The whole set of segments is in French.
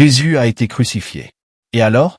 Jésus a été crucifié. Et alors?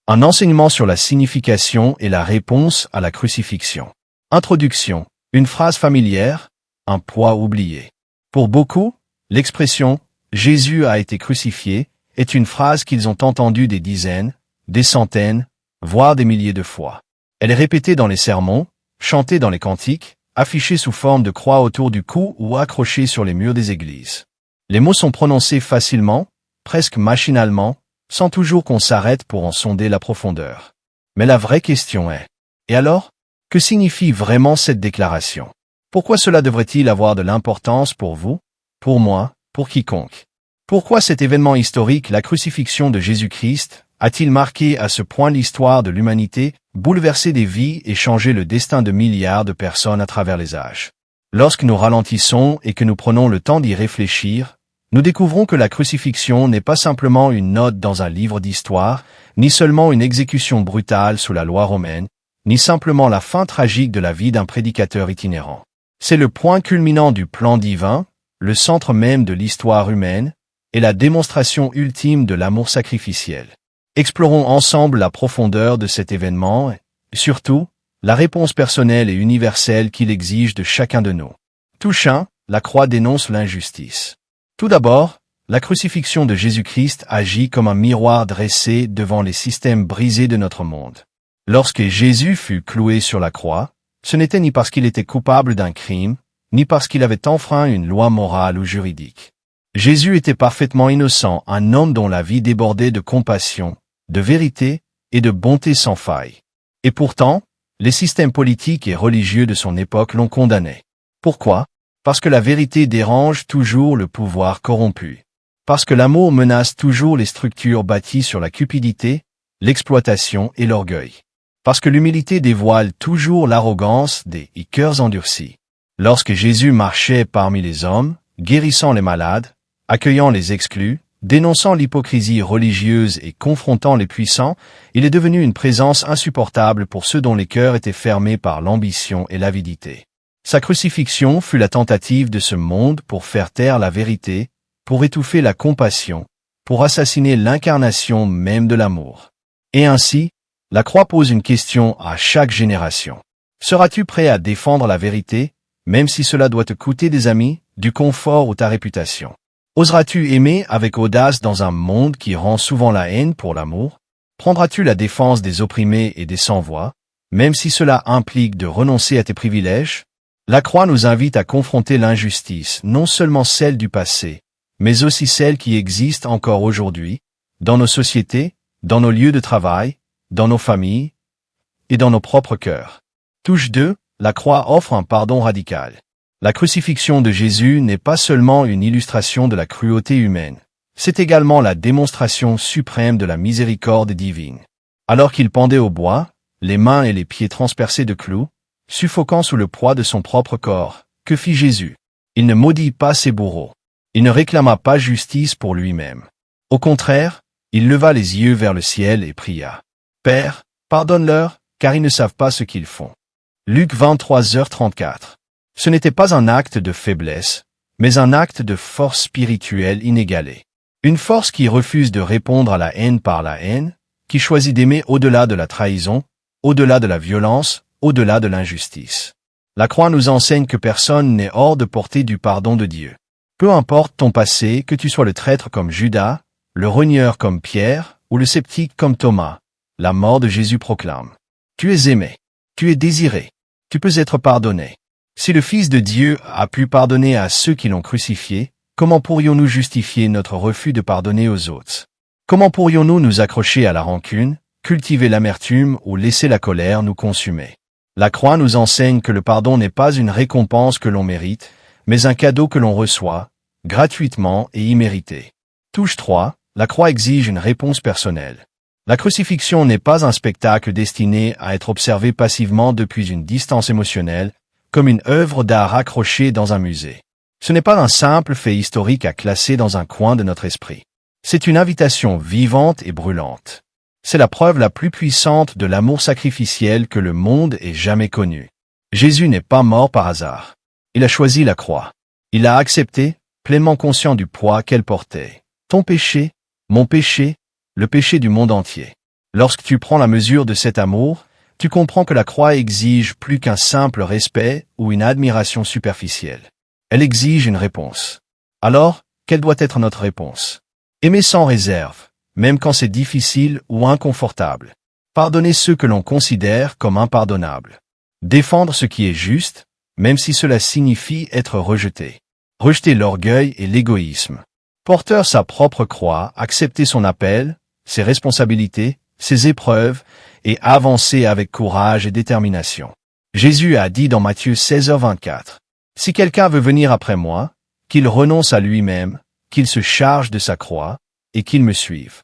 Un enseignement sur la signification et la réponse à la crucifixion. Introduction. Une phrase familière, un poids oublié. Pour beaucoup, l'expression « Jésus a été crucifié » est une phrase qu'ils ont entendue des dizaines, des centaines, voire des milliers de fois. Elle est répétée dans les sermons, chantée dans les cantiques, affichée sous forme de croix autour du cou ou accrochée sur les murs des églises. Les mots sont prononcés facilement, presque machinalement, sans toujours qu'on s'arrête pour en sonder la profondeur. Mais la vraie question est, et alors? Que signifie vraiment cette déclaration? Pourquoi cela devrait-il avoir de l'importance pour vous, pour moi, pour quiconque? Pourquoi cet événement historique, la crucifixion de Jésus-Christ, a-t-il marqué à ce point l'histoire de l'humanité, bouleversé des vies et changé le destin de milliards de personnes à travers les âges? Lorsque nous ralentissons et que nous prenons le temps d'y réfléchir, nous découvrons que la crucifixion n'est pas simplement une note dans un livre d'histoire, ni seulement une exécution brutale sous la loi romaine, ni simplement la fin tragique de la vie d'un prédicateur itinérant. C'est le point culminant du plan divin, le centre même de l'histoire humaine, et la démonstration ultime de l'amour sacrificiel. Explorons ensemble la profondeur de cet événement, et, surtout, la réponse personnelle et universelle qu'il exige de chacun de nous. Touche 1, la croix dénonce l'injustice. Tout d'abord, la crucifixion de Jésus-Christ agit comme un miroir dressé devant les systèmes brisés de notre monde. Lorsque Jésus fut cloué sur la croix, ce n'était ni parce qu'il était coupable d'un crime, ni parce qu'il avait enfreint une loi morale ou juridique. Jésus était parfaitement innocent, un homme dont la vie débordait de compassion, de vérité et de bonté sans faille. Et pourtant, les systèmes politiques et religieux de son époque l'ont condamné. Pourquoi? Parce que la vérité dérange toujours le pouvoir corrompu. Parce que l'amour menace toujours les structures bâties sur la cupidité, l'exploitation et l'orgueil. Parce que l'humilité dévoile toujours l'arrogance des cœurs endurcis. Lorsque Jésus marchait parmi les hommes, guérissant les malades, accueillant les exclus, dénonçant l'hypocrisie religieuse et confrontant les puissants, il est devenu une présence insupportable pour ceux dont les cœurs étaient fermés par l'ambition et l'avidité. Sa crucifixion fut la tentative de ce monde pour faire taire la vérité, pour étouffer la compassion, pour assassiner l'incarnation même de l'amour. Et ainsi, la croix pose une question à chaque génération. Seras-tu prêt à défendre la vérité, même si cela doit te coûter des amis, du confort ou ta réputation? Oseras-tu aimer avec audace dans un monde qui rend souvent la haine pour l'amour? Prendras-tu la défense des opprimés et des sans-voix, même si cela implique de renoncer à tes privilèges? La croix nous invite à confronter l'injustice, non seulement celle du passé, mais aussi celle qui existe encore aujourd'hui, dans nos sociétés, dans nos lieux de travail, dans nos familles et dans nos propres cœurs. Touche 2, la croix offre un pardon radical. La crucifixion de Jésus n'est pas seulement une illustration de la cruauté humaine, c'est également la démonstration suprême de la miséricorde divine. Alors qu'il pendait au bois, les mains et les pieds transpercés de clous, suffoquant sous le poids de son propre corps, que fit Jésus? Il ne maudit pas ses bourreaux. Il ne réclama pas justice pour lui-même. Au contraire, il leva les yeux vers le ciel et pria. « Père, pardonne-leur, car ils ne savent pas ce qu'ils font. » Luc 23h34. Ce n'était pas un acte de faiblesse, mais un acte de force spirituelle inégalée. Une force qui refuse de répondre à la haine par la haine, qui choisit d'aimer au-delà de la trahison, au-delà de la violence, au-delà de l'injustice. La croix nous enseigne que personne n'est hors de portée du pardon de Dieu. Peu importe ton passé, que tu sois le traître comme Judas, le rogneur comme Pierre, ou le sceptique comme Thomas, la mort de Jésus proclame. Tu es aimé. Tu es désiré. Tu peux être pardonné. Si le Fils de Dieu a pu pardonner à ceux qui l'ont crucifié, comment pourrions-nous justifier notre refus de pardonner aux autres? Comment pourrions-nous nous accrocher à la rancune, cultiver l'amertume ou laisser la colère nous consumer? La croix nous enseigne que le pardon n'est pas une récompense que l'on mérite, mais un cadeau que l'on reçoit, gratuitement et immérité. Touche 3, la croix exige une réponse personnelle. La crucifixion n'est pas un spectacle destiné à être observé passivement depuis une distance émotionnelle, comme une œuvre d'art accrochée dans un musée. Ce n'est pas un simple fait historique à classer dans un coin de notre esprit. C'est une invitation vivante et brûlante. C'est la preuve la plus puissante de l'amour sacrificiel que le monde ait jamais connu. Jésus n'est pas mort par hasard. Il a choisi la croix. Il l'a acceptée, pleinement conscient du poids qu'elle portait. Ton péché, Mon péché, le péché du monde entier. Lorsque tu prends la mesure de cet amour, tu comprends que la croix exige plus qu'un simple respect ou une admiration superficielle. Elle exige une réponse. Alors, quelle doit être notre réponse? Aimer sans réserve, même quand c'est difficile ou inconfortable. Pardonner ceux que l'on considère comme impardonnables. Défendre ce qui est juste, même si cela signifie être rejeté. Rejeter l'orgueil et l'égoïsme. Porteur sa propre croix, accepter son appel, ses responsabilités, ses épreuves, et avancer avec courage et détermination. Jésus a dit dans Matthieu 16h24, « Si quelqu'un veut venir après moi, qu'il renonce à lui-même, qu'il se charge de sa croix, et qu'il me suive. »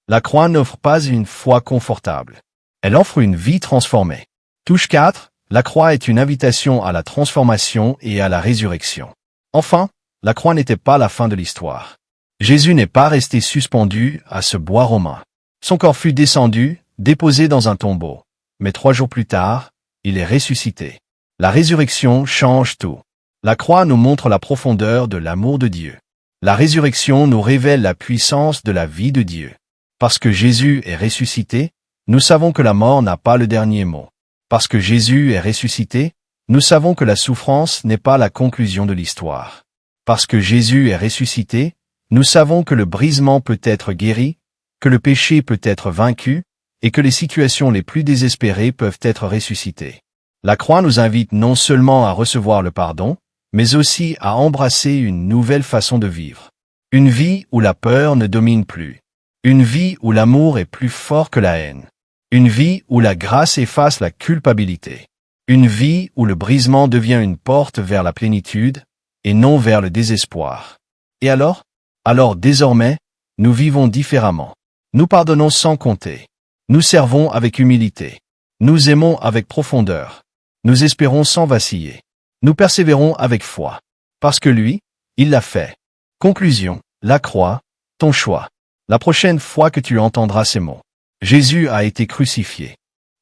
La croix n'offre pas une foi confortable. Elle offre une vie transformée. Touche 4. La croix est une invitation à la transformation et à la résurrection. Enfin, la croix n'était pas la fin de l'histoire. Jésus n'est pas resté suspendu à ce bois romain. Son corps fut descendu, déposé dans un tombeau. Mais 3 jours plus tard, il est ressuscité. La résurrection change tout. La croix nous montre la profondeur de l'amour de Dieu. La résurrection nous révèle la puissance de la vie de Dieu. Parce que Jésus est ressuscité, nous savons que la mort n'a pas le dernier mot. Parce que Jésus est ressuscité, nous savons que la souffrance n'est pas la conclusion de l'histoire. Parce que Jésus est ressuscité, nous savons que le brisement peut être guéri, que le péché peut être vaincu, et que les situations les plus désespérées peuvent être ressuscitées. La croix nous invite non seulement à recevoir le pardon, mais aussi à embrasser une nouvelle façon de vivre. Une vie où la peur ne domine plus. Une vie où l'amour est plus fort que la haine. Une vie où la grâce efface la culpabilité. Une vie où le brisement devient une porte vers la plénitude, et non vers le désespoir. Et alors? Alors désormais, nous vivons différemment. Nous pardonnons sans compter. Nous servons avec humilité. Nous aimons avec profondeur. Nous espérons sans vaciller. Nous persévérons avec foi. Parce que lui, il l'a fait. Conclusion. La croix, ton choix. La prochaine fois que tu entendras ces mots. Jésus a été crucifié.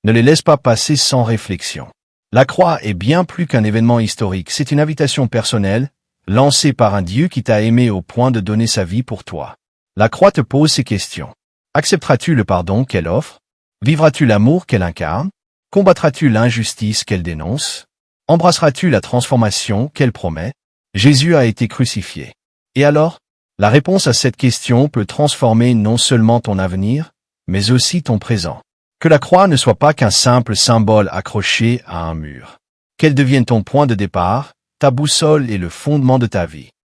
Ne les laisse pas passer sans réflexion. La croix est bien plus qu'un événement historique. C'est une invitation personnelle, lancée par un Dieu qui t'a aimé au point de donner sa vie pour toi. La croix te pose ces questions. Accepteras-tu le pardon qu'elle offre? Vivras-tu l'amour qu'elle incarne? Combattras-tu l'injustice qu'elle dénonce? Embrasseras-tu la transformation qu'elle promet? Jésus a été crucifié. Et alors? La réponse à cette question peut transformer non seulement ton avenir, mais aussi ton présent. Que la croix ne soit pas qu'un simple symbole accroché à un mur. Qu'elle devienne ton point de départ, ta boussole et le fondement de ta vie.